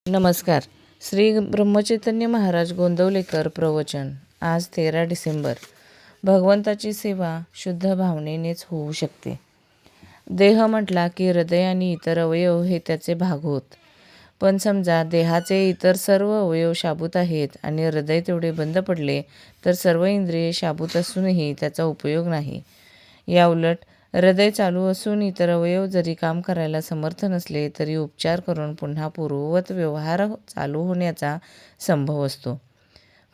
नमस्कार. श्री ब्रह्मचैतन्य महाराज गोंदवलेकर प्रवचन. आज 13 डिसेंबर. भगवंताची सेवा शुद्ध भावनेनेच होऊ शकते. देह म्हटला की हृदय आणि इतर अवयव हे त्याचे भाग होत. पण समजा देहाचे इतर सर्व अवयव शाबूत आहेत आणि हृदय तेवढे बंद पडले तर सर्व इंद्रिये शाबूत असूनही त्याचा उपयोग नाही. याउलट हृदय चालू असून इतर अवयव जरी काम करायला समर्थ नसले तरी उपचार करून पुन्हा पूर्ववत व्यवहार चालू होण्याचा संभव असतो.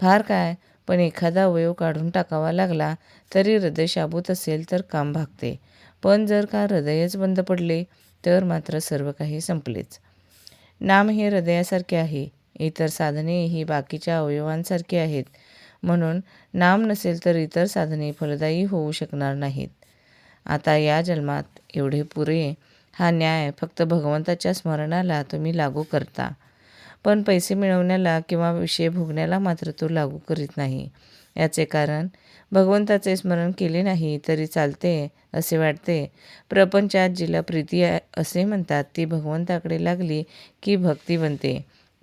फार काय, पण एखादा अवयव काढून टाकावा लागला तरी हृदय शाबूत असेल तर काम भागते. पण जर का हृदयच बंद पडले तर मात्र सर्व काही संपलेच. नाम हे हृदयासारखे आहे. इतर साधने ही बाकीच्या अवयवांसारखी आहेत. म्हणून नाम नसेल तर इतर साधने फलदायी होऊ शकणार नाहीत. आता या जन्मात एवढे पुरे. हा न्याय फक्त भगवंताच्या स्मरणाला तुम्ही लागू करता, पण पैसे मिळवण्याला किंवा विषय भोगण्याला मात्र तो लागू करीत नाही. याचे कारण भगवंताचे स्मरण केले नाही तरी चालते असे वाटते. प्रपंचात जिला प्रीती असे म्हणतात ती भगवंताकडे लागली की भक्ती बनते.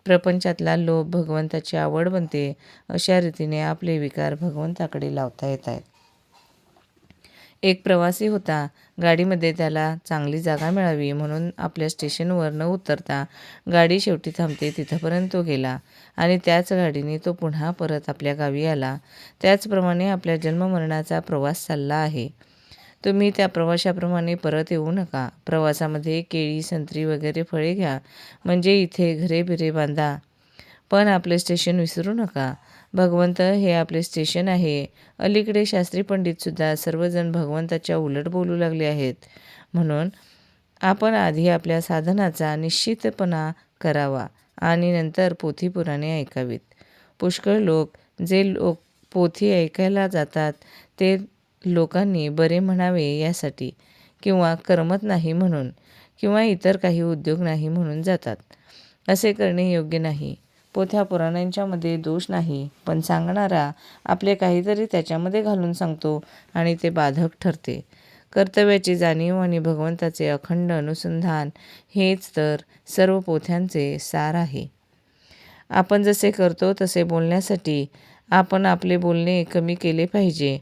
प्रपंचातला लोभ भगवंताची आवड बनते. अशा रीतीने आपले विकार भगवंताकडे लावता येत आहेत. एक प्रवासी होता. गाडीमध्ये त्याला चांगली जागा मिळावी म्हणून आपल्या स्टेशनवर न उतरता गाडी शेवटी थांबते तिथपर्यंत तो गेला आणि त्याच गाडीने तो पुन्हा परत आपल्या गावी आला. त्याचप्रमाणे आपल्या जन्ममरणाचा प्रवास चालला आहे. तुम्ही त्या प्रवाशाप्रमाणे परत येऊ नका. प्रवासामध्ये केळी, संत्री वगैरे फळे घ्या, म्हणजे इथे घरे बिरे बांधा, पण आपले स्टेशन विसरू नका. भगवंत हे आपले स्टेशन आहे. अलीकडे शास्त्री पंडितसुद्धा सर्वजण भगवंताच्या उलट बोलू लागले आहेत. म्हणून आपण आधी आपल्या साधनाचा निश्चितपणा करावा आणि नंतर पोथी पुराणे ऐकावीत. पुष्कळ लोक पोथी ऐकायला जातात ते लोकांनी बरे म्हणावे यासाठी, किंवा करमत नाही म्हणून, किंवा इतर काही उद्योग नाही म्हणून जातात. असे करणे योग्य नाही. पोथ्या पुराणांच्यामध्ये दोष नाही, पण सांगणारा आपले काहीतरी त्याच्यामध्ये घालून सांगतो आणि ते बाधक ठरते. कर्तव्याची जाणीव आणि भगवंताचे अखंड अनुसंधान हेच तर सर्व पोथ्यांचे सार आहे. आपण जसे करतो तसे बोलण्यासाठी आपण आपले बोलणे कमी केले पाहिजे.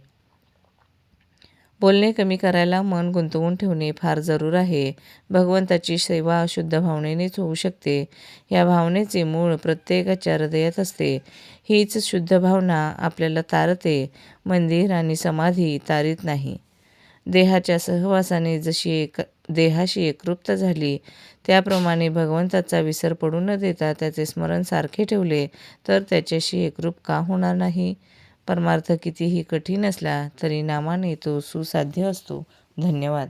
बोलणे कमी करायला मन गुंतवून ठेवणे फार जरूर आहे. भगवंताची सेवा शुद्ध भावनेनेच होऊ शकते. या भावनेचे मूळ प्रत्येकाच्या हृदयात असते. हीच शुद्ध भावना आपल्याला तारते. मंदिर आणि समाधी तारीत नाही. देहाच्या सहवासाने जशी देहाशी एकरूपता झाली त्याप्रमाणे भगवंताचा विसर पडू न देता त्याचे स्मरण सारखे ठेवले तर त्याच्याशी एकरूप का होणार नाही? परमार्थ कितीही कठीण असला तरी नामाने तो सुसाध्य असतो. धन्यवाद.